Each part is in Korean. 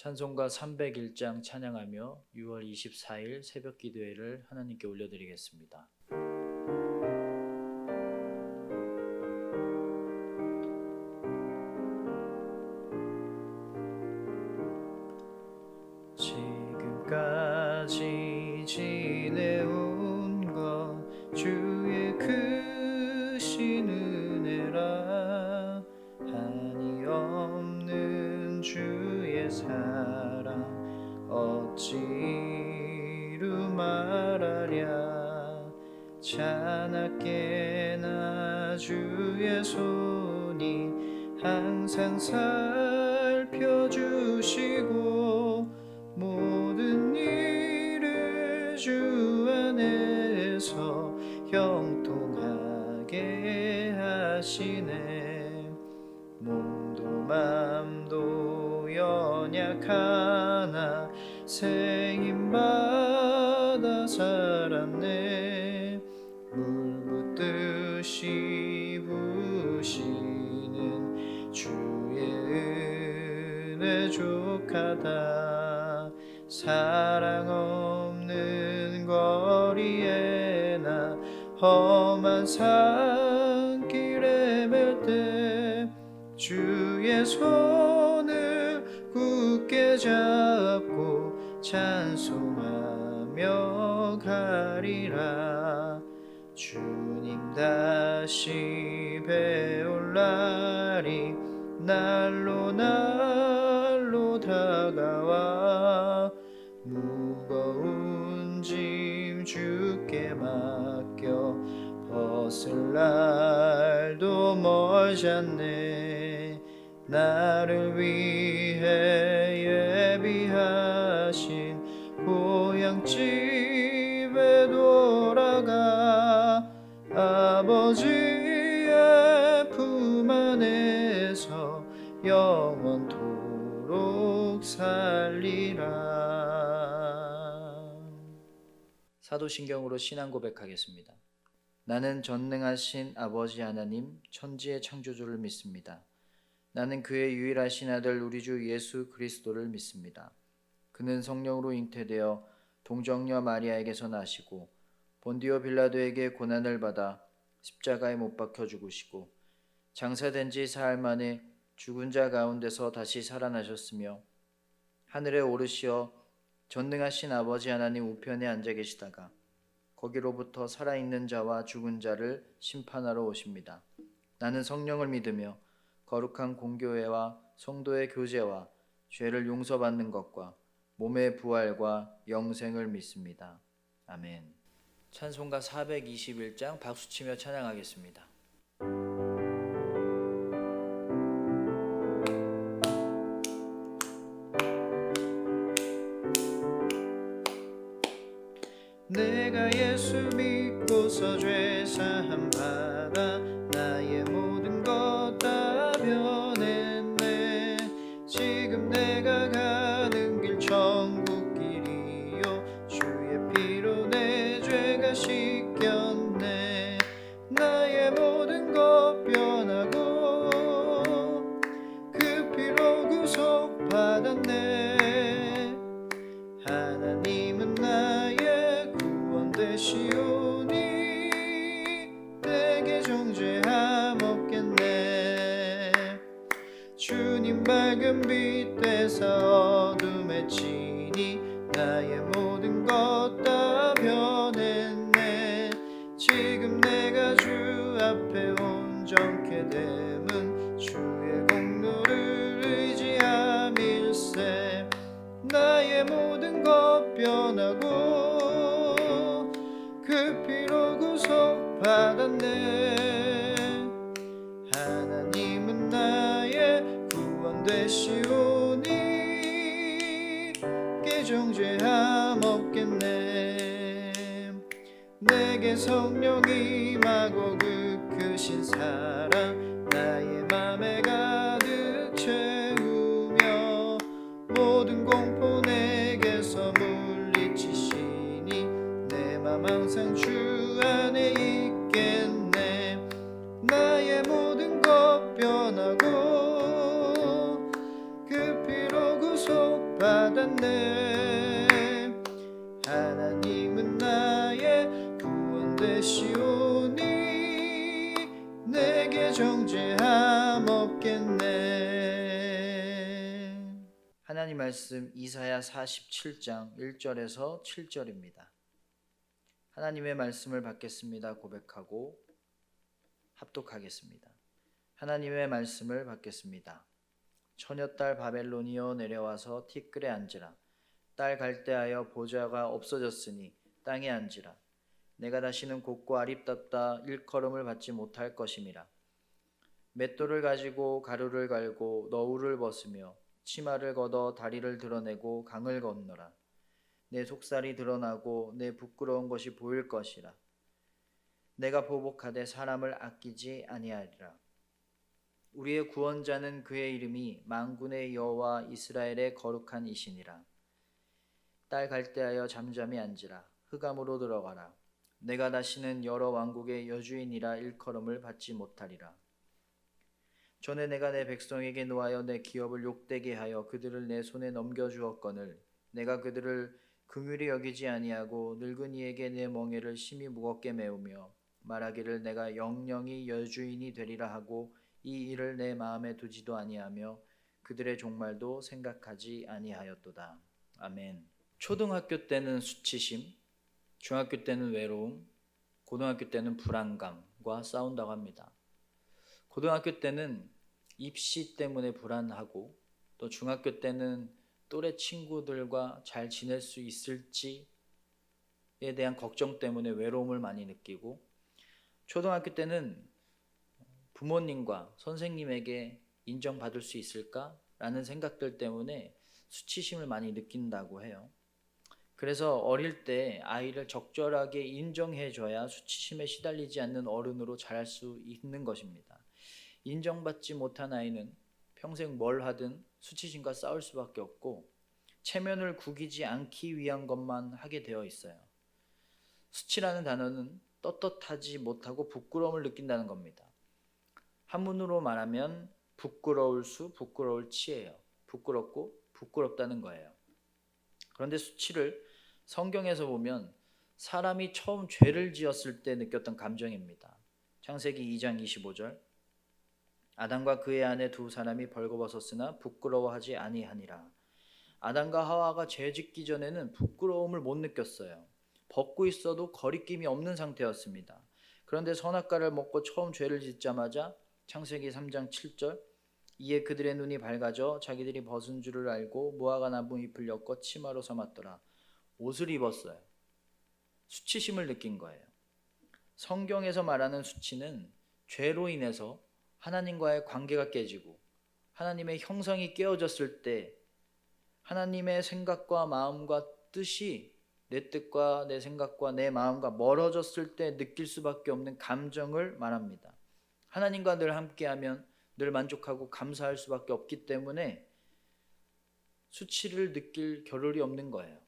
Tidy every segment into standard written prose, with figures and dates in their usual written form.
찬송가 301장 찬양하며 6월 24일 새벽 기도회를 하나님께 올려드리겠습니다. 지금까지 지내온 것 주의 크신 은혜라. 한이 없는 주의 사랑 어찌루 말하랴. 자나깨나 주의 손이 항상 살펴주시고 모든 일을 주 안에서 형통하게 하시네. 몸도 맘도 연약하나 새 힘받아 살았네. 물 붓듯이 부으시는 주의 은혜 족하다. 사랑 없는 거리에 나 험한 산길에 맬 때 주의 손을 굳게 잡고 찬송하며 가리라. 주님 다시 배울 날이 날로 다가와 무거운 짐 주께 맡겨 벗을 날도 멀지 않네. 나를 위해 예비하신 고향집에 돌아가 아버지의 품 안에서 영원토록 살리라. 사도신경으로 신앙 고백하겠습니다. 나는 전능하신 아버지 하나님 천지의 창조주를 믿습니다. 나는 그의 유일하신 아들 우리 주 예수 그리스도를 믿습니다. 그는 성령으로 잉태되어 동정녀 마리아에게서 나시고 본디오 빌라도에게 고난을 받아 십자가에 못 박혀 죽으시고 장사된 지 사흘 만에 죽은 자 가운데서 다시 살아나셨으며 하늘에 오르시어 전능하신 아버지 하나님 우편에 앉아 계시다가 거기로부터 살아있는 자와 죽은 자를 심판하러 오십니다. 나는 성령을 믿으며 거룩한 공교회와 성도의 교제와 죄를 용서받는 것과 몸의 부활과 영생을 믿습니다. 아멘. 찬송가 421장 박수치며 찬양하겠습니다. 내가 예수 믿고서 죄 사함 받아 나의 모든 것 다 변했네. 지금 내가 가는 길 천국 길이요 주의 피로 내 죄가 씻겼네. 나의 모든 것 변하고 그 피로 구속 받았네. 하나님은 나의 구원 되시오니 내게 정죄함 없겠네. 주님 밝은 빛 되사 어둠에 치니 나의 모든 것 다 변했네. 지금 내가 주 앞에 온전케 됨은 주의 공로를 의지함일세. 나의 모든 것 변하고 그 피로 구속 받았네. 하나님은 나의 구원 되시오니 정죄함 없겠네. 내게 성령 임하고 그 크신 사랑 나의 맘에 가득 채우며 모든 공포 내게서 물리치시니 내 맘 항상 주 안에 있겠네. 나의 모든 것 변하고 그 피로 구속 받았네. 하나님은 나의 구원 되시오니 내게 정죄함 없겠네. 하나님 말씀 이사야 47장 1절에서 7절입니다. 하나님의 말씀을 받겠습니다 고백하고 합독하겠습니다. 하나님의 말씀을 받겠습니다. 처녀딸 바벨론이여 내려와서 티끌에 앉으라. 딸 갈대하여 보좌가 없어졌으니 땅에 앉으라. 내가 다시는 곱고 아립답다 일컬음을 받지 못할 것임이라. 맷돌을 가지고 가루를 갈고 너울을 벗으며 치마를 걷어 다리를 드러내고 강을 건너라. 내 속살이 드러나고 내 부끄러운 것이 보일 것이라. 내가 보복하되 사람을 아끼지 아니하리라. 우리의 구원자는 그의 이름이 만군의 여호와 이스라엘의 거룩한 이시니라. 딸 갈대하여 잠잠히 앉으라. 흑암으로 들어가라. 내가 다시는 여러 왕국의 여주인이라 일컬음을 받지 못하리라. 전에 내가 내 백성에게 노하여 내 기업을 욕되게 하여 그들을 내 손에 넘겨주었거늘 내가 그들을 긍휼히 여기지 아니하고 늙은이에게 내 멍에를 심히 무겁게 메우며 말하기를 내가 영영이 여주인이 되리라 하고 이 일을 내 마음에 두지도 아니하며 그들의 종말도 생각하지 아니하였도다. 아멘. 초등학교 때는 수치심, 중학교 때는 외로움, 고등학교 때는 불안감과 싸운다고 합니다. 고등학교 때는 입시 때문에 불안하고 또 중학교 때는 또래 친구들과 잘 지낼 수 있을지에 대한 걱정 때문에 외로움을 많이 느끼고 초등학교 때는 부모님과 선생님에게 인정받을 수 있을까라는 생각들 때문에 수치심을 많이 느낀다고 해요. 그래서 어릴 때 아이를 적절하게 인정해줘야 수치심에 시달리지 않는 어른으로 자랄 수 있는 것입니다. 인정받지 못한 아이는 평생 뭘 하든 수치심과 싸울 수밖에 없고 체면을 구기지 않기 위한 것만 하게 되어 있어요. 수치라는 단어는 떳떳하지 못하고 부끄러움을 느낀다는 겁니다. 한문으로 말하면 부끄러울 수, 부끄러울 치예요. 부끄럽고 부끄럽다는 거예요. 그런데 수치를 성경에서 보면 사람이 처음 죄를 지었을 때 느꼈던 감정입니다. 창세기 2장 25절 아담과 그의 아내 두 사람이 벌거벗었으나 부끄러워하지 아니하니라. 아담과 하와가 죄 짓기 전에는 부끄러움을 못 느꼈어요. 벗고 있어도 거리낌이 없는 상태였습니다. 그런데 선악과를 먹고 처음 죄를 짓자마자 창세기 3장 7절 이에 그들의 눈이 밝아져 자기들이 벗은 줄을 알고 무화과 나무 잎을 엮어 치마로 삼았더라. 옷을 입었어요. 수치심을 느낀 거예요. 성경에서 말하는 수치는 죄로 인해서 하나님과의 관계가 깨지고 하나님의 형상이 깨어졌을 때 하나님의 생각과 마음과 뜻이 내 뜻과 내 생각과 내 마음과 멀어졌을 때 느낄 수밖에 없는 감정을 말합니다. 하나님과 늘 함께하면 늘 만족하고 감사할 수밖에 없기 때문에 수치를 느낄 겨를이 없는 거예요.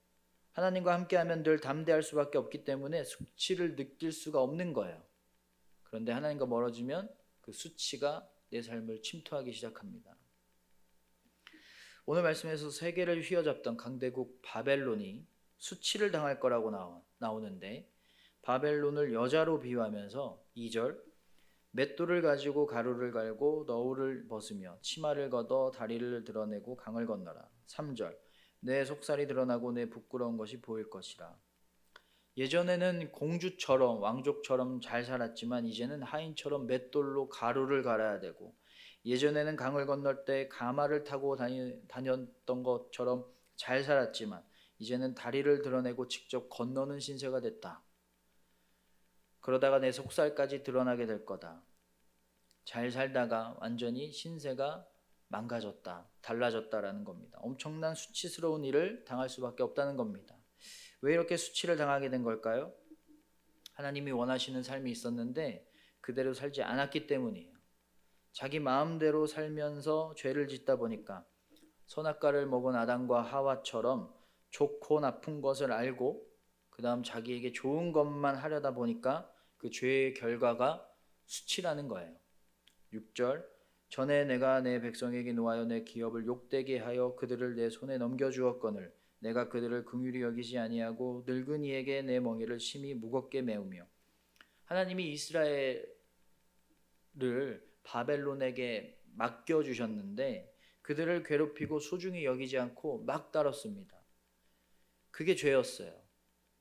하나님과 함께하면 늘 담대할 수밖에 없기 때문에 수치를 느낄 수가 없는 거예요. 그런데 하나님과 멀어지면 그 수치가 내 삶을 침투하기 시작합니다. 오늘 말씀에서 세계를 휘어잡던 강대국 바벨론이 수치를 당할 거라고 나오는데 바벨론을 여자로 비유하면서 2절 맷돌을 가지고 가루를 갈고 너울을 벗으며 치마를 걷어 다리를 드러내고 강을 건너라. 3절 내 속살이 드러나고 내 부끄러운 것이 보일 것이라. 예전에는 공주처럼 왕족처럼 잘 살았지만 이제는 하인처럼 맷돌로 가루를 갈아야 되고 예전에는 강을 건널 때 가마를 타고 다녔던 것처럼 잘 살았지만 이제는 다리를 드러내고 직접 건너는 신세가 됐다. 그러다가 내 속살까지 드러나게 될 거다. 잘 살다가 완전히 신세가 망가졌다, 달라졌다라는 겁니다. 엄청난 수치스러운 일을 당할 수밖에 없다는 겁니다. 왜 이렇게 수치를 당하게 된 걸까요? 하나님이 원하시는 삶이 있었는데 그대로 살지 않았기 때문이에요. 자기 마음대로 살면서 죄를 짓다 보니까 선악과를 먹은 아담과 하와처럼 좋고 나쁜 것을 알고 그 다음 자기에게 좋은 것만 하려다 보니까 그 죄의 결과가 수치라는 거예요. 6절 전에 내가 내 백성에게 노하여 내 기업을 욕되게 하여 그들을 내 손에 넘겨주었거늘 내가 그들을 긍휼히 여기지 아니하고 늙은이에게 내 멍에를 심히 무겁게 메우며. 하나님이 이스라엘을 바벨론에게 맡겨주셨는데 그들을 괴롭히고 소중히 여기지 않고 막 다뤘습니다. 그게 죄였어요.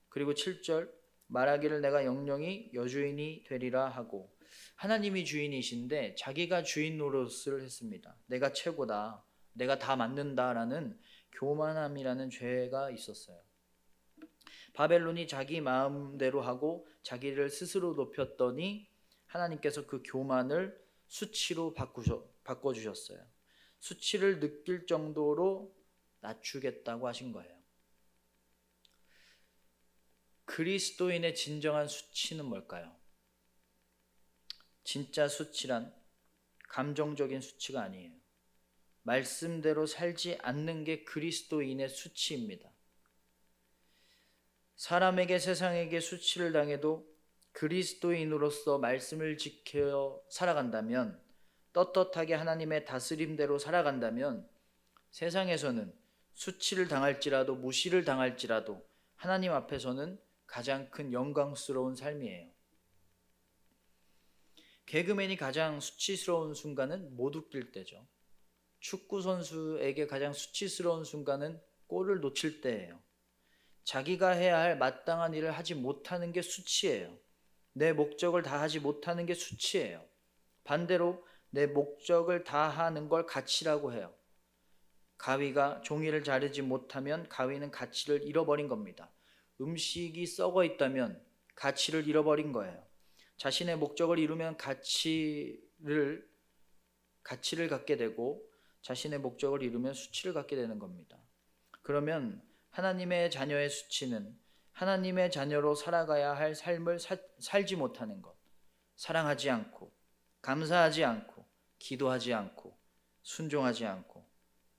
그리고 7절 말하기를 내가 영영이 여주인이 되리라 하고, 하나님이 주인이신데 자기가 주인 노릇을 했습니다. 내가 최고다, 내가 다 맡는다라는 교만함이라는 죄가 있었어요. 바벨론이 자기 마음대로 하고 자기를 스스로 높였더니 하나님께서 그 교만을 수치로 바꿔주셨어요. 수치를 느낄 정도로 낮추겠다고 하신 거예요. 그리스도인의 진정한 수치는 뭘까요? 진짜 수치란 감정적인 수치가 아니에요. 말씀대로 살지 않는 게 그리스도인의 수치입니다. 사람에게 세상에게 수치를 당해도 그리스도인으로서 말씀을 지켜 살아간다면, 떳떳하게 하나님의 다스림대로 살아간다면 세상에서는 수치를 당할지라도 무시를 당할지라도 하나님 앞에서는 가장 큰 영광스러운 삶이에요. 개그맨이 가장 수치스러운 순간은 못 웃길 때죠. 축구 선수에게 가장 수치스러운 순간은 골을 놓칠 때예요. 자기가 해야 할 마땅한 일을 하지 못하는 게 수치예요. 내 목적을 다 하지 못하는 게 수치예요. 반대로 내 목적을 다 하는 걸 가치라고 해요. 가위가 종이를 자르지 못하면 가위는 가치를 잃어버린 겁니다. 음식이 썩어 있다면 가치를 잃어버린 거예요. 자신의 목적을 이루면 가치를 갖게 되고, 자신의 목적을 이루면 수치를 갖게 되는 겁니다. 그러면 하나님의 자녀의 수치는 하나님의 자녀로 살아가야 할 삶을 살지 못하는 것, 사랑하지 않고 감사하지 않고 기도하지 않고 순종하지 않고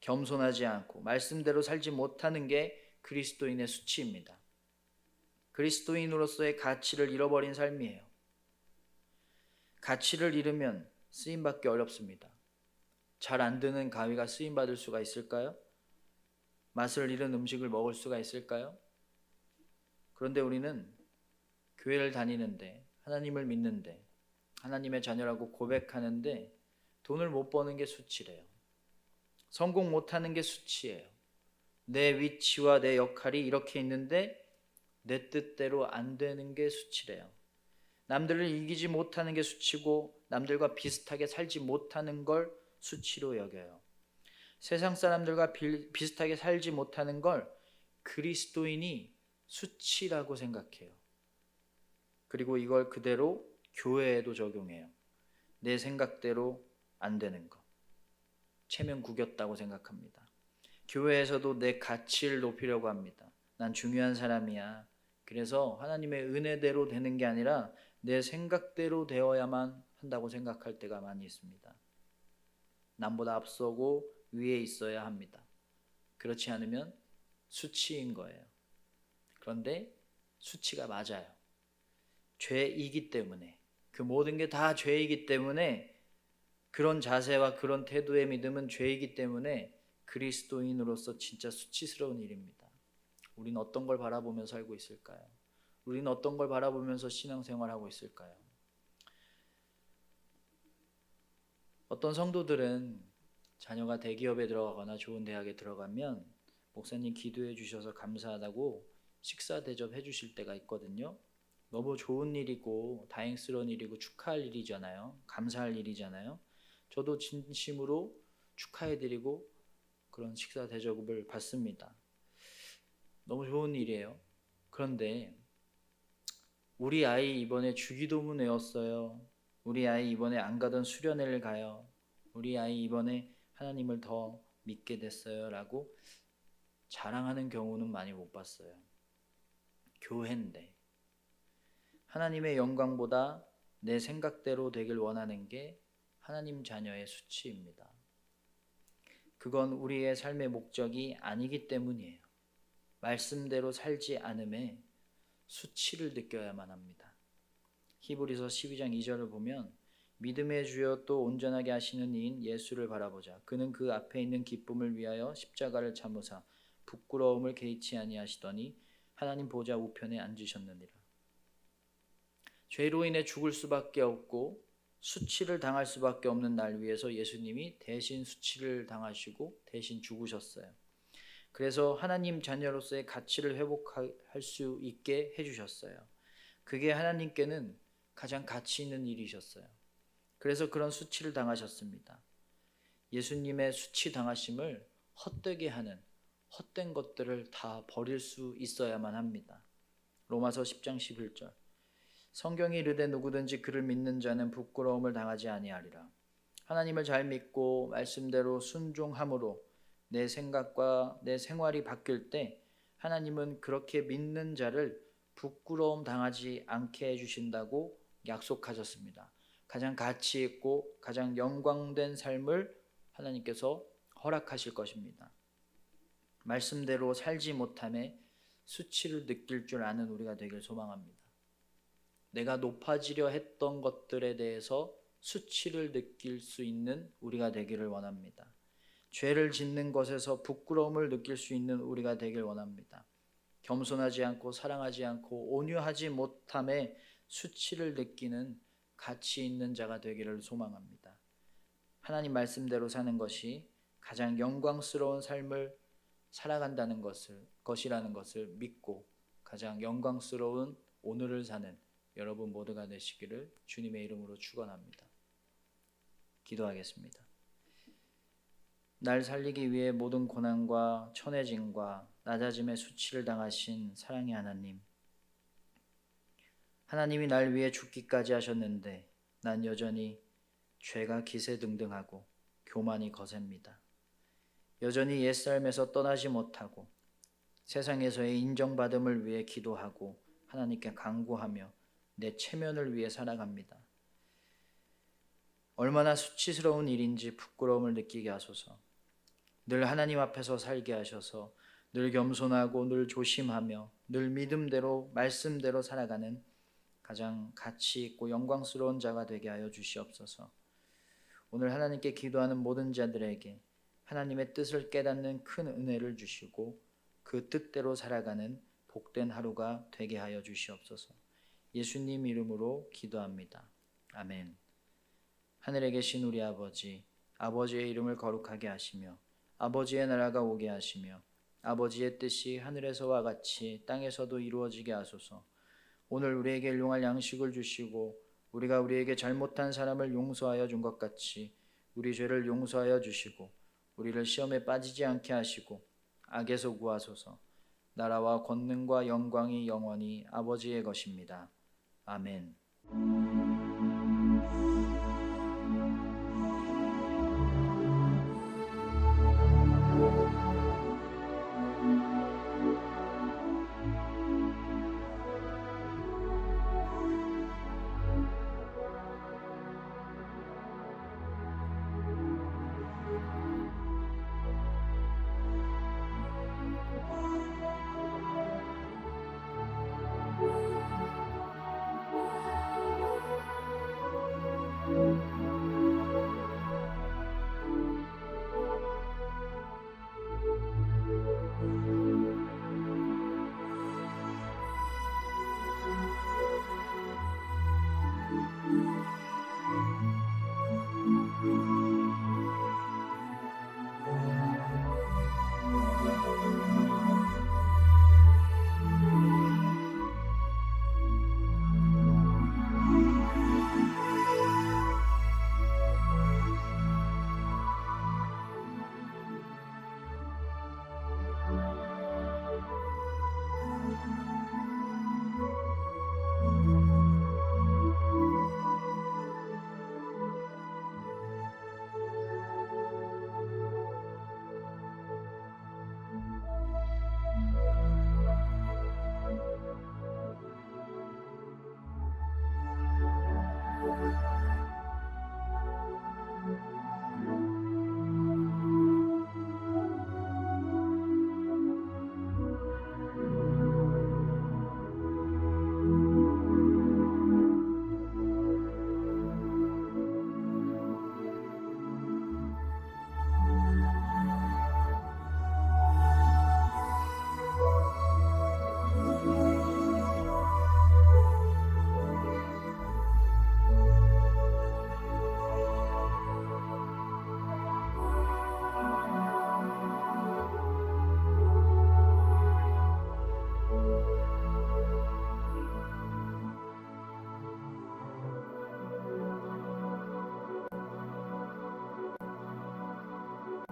겸손하지 않고 말씀대로 살지 못하는 게 그리스도인의 수치입니다. 그리스도인으로서의 가치를 잃어버린 삶이에요. 가치를 잃으면 쓰임받기 어렵습니다. 잘 안 드는 가위가 쓰임받을 수가 있을까요? 맛을 잃은 음식을 먹을 수가 있을까요? 그런데 우리는 교회를 다니는데, 하나님을 믿는데, 하나님의 자녀라고 고백하는데 돈을 못 버는 게 수치래요. 성공 못하는 게 수치예요. 내 위치와 내 역할이 이렇게 있는데 내 뜻대로 안 되는 게 수치래요. 남들을 이기지 못하는 게 수치고 남들과 비슷하게 살지 못하는 걸 수치로 여겨요. 세상 사람들과 비슷하게 살지 못하는 걸 그리스도인이 수치라고 생각해요. 그리고 이걸 그대로 교회에도 적용해요. 내 생각대로 안 되는 거, 체면 구겼다고 생각합니다. 교회에서도 내 가치를 높이려고 합니다. 난 중요한 사람이야. 그래서 하나님의 은혜대로 되는 게 아니라 내 생각대로 되어야만 한다고 생각할 때가 많이 있습니다. 남보다 앞서고 위에 있어야 합니다. 그렇지 않으면 수치인 거예요. 그런데 수치가 맞아요. 죄이기 때문에, 그 모든 게 다 죄이기 때문에, 그런 자세와 그런 태도의 믿음은 죄이기 때문에 그리스도인으로서 진짜 수치스러운 일입니다. 우리는 어떤 걸 바라보며 살고 있을까요? 우리는 어떤 걸 바라보면서 신앙생활하고 있을까요? 어떤 성도들은 자녀가 대기업에 들어가거나 좋은 대학에 들어가면 목사님 기도해 주셔서 감사하다고 식사 대접해 주실 때가 있거든요. 너무 좋은 일이고 다행스러운 일이고 축하할 일이잖아요. 감사할 일이잖아요. 저도 진심으로 축하해드리고 그런 식사 대접을 받습니다. 너무 좋은 일이에요. 그런데 우리 아이 이번에 주기도문 외웠어요. 우리 아이 이번에 안 가던 수련회를 가요. 우리 아이 이번에 하나님을 더 믿게 됐어요 라고 자랑하는 경우는 많이 못 봤어요. 교회인데 하나님의 영광보다 내 생각대로 되길 원하는 게 하나님 자녀의 수치입니다. 그건 우리의 삶의 목적이 아니기 때문이에요. 말씀대로 살지 않음에 수치를 느껴야만 합니다. 히브리서 12장 2절을 보면 믿음의 주여 또 온전하게 하시는 이인 예수를 바라보자. 그는 그 앞에 있는 기쁨을 위하여 십자가를 참으사 부끄러움을 개의치 아니하시더니 하나님 보좌 우편에 앉으셨느니라. 죄로 인해 죽을 수밖에 없고 수치를 당할 수밖에 없는 날 위해서 예수님이 대신 수치를 당하시고 대신 죽으셨어요. 그래서 하나님 자녀로서의 가치를 회복할 수 있게 해주셨어요. 그게 하나님께는 가장 가치 있는 일이셨어요. 그래서 그런 수치를 당하셨습니다. 예수님의 수치 당하심을 헛되게 하는 헛된 것들을 다 버릴 수 있어야만 합니다. 로마서 10장 11절. 성경이 이르되 누구든지 그를 믿는 자는 부끄러움을 당하지 아니하리라. 하나님을 잘 믿고 말씀대로 순종함으로 내 생각과 내 생활이 바뀔 때 하나님은 그렇게 믿는 자를 부끄러움 당하지 않게 해주신다고 약속하셨습니다. 가장 가치 있고 가장 영광된 삶을 하나님께서 허락하실 것입니다. 말씀대로 살지 못함에 수치를 느낄 줄 아는 우리가 되길 소망합니다. 내가 높아지려 했던 것들에 대해서 수치를 느낄 수 있는 우리가 되기를 원합니다. 죄를 짓는 것에서 부끄러움을 느낄 수 있는 우리가 되길 원합니다. 겸손하지 않고 사랑하지 않고 온유하지 못함에 수치를 느끼는 가치 있는 자가 되기를 소망합니다. 하나님 말씀대로 사는 것이 가장 영광스러운 삶을 살아간다는 것이라는 것을 믿고 가장 영광스러운 오늘을 사는 여러분 모두가 되시기를 주님의 이름으로 축원합니다. 기도하겠습니다. 날 살리기 위해 모든 고난과 천혜짐과 낮아짐의 수치를 당하신 사랑의 하나님, 하나님이 날 위해 죽기까지 하셨는데 난 여전히 죄가 기세등등하고 교만이 거셉니다. 여전히 옛삶에서 떠나지 못하고 세상에서의 인정받음을 위해 기도하고 하나님께 간구하며 내 체면을 위해 살아갑니다. 얼마나 수치스러운 일인지 부끄러움을 느끼게 하소서. 늘 하나님 앞에서 살게 하셔서 늘 겸손하고 늘 조심하며 늘 믿음대로 말씀대로 살아가는 가장 가치 있고 영광스러운 자가 되게 하여 주시옵소서. 오늘 하나님께 기도하는 모든 자들에게 하나님의 뜻을 깨닫는 큰 은혜를 주시고 그 뜻대로 살아가는 복된 하루가 되게 하여 주시옵소서. 예수님 이름으로 기도합니다. 아멘. 하늘에 계신 우리 아버지, 아버지의 이름을 거룩하게 하시며 아버지의 나라가 오게 하시며 아버지의 뜻이 하늘에서와 같이 땅에서도 이루어지게 하소서. 오늘 우리에게 일용할 양식을 주시고 우리가 우리에게 잘못한 사람을 용서하여 준 것 같이 우리 죄를 용서하여 주시고 우리를 시험에 빠지지 않게 하시고 악에서 구하소서. 나라와 권능과 영광이 영원히 아버지의 것입니다. 아멘.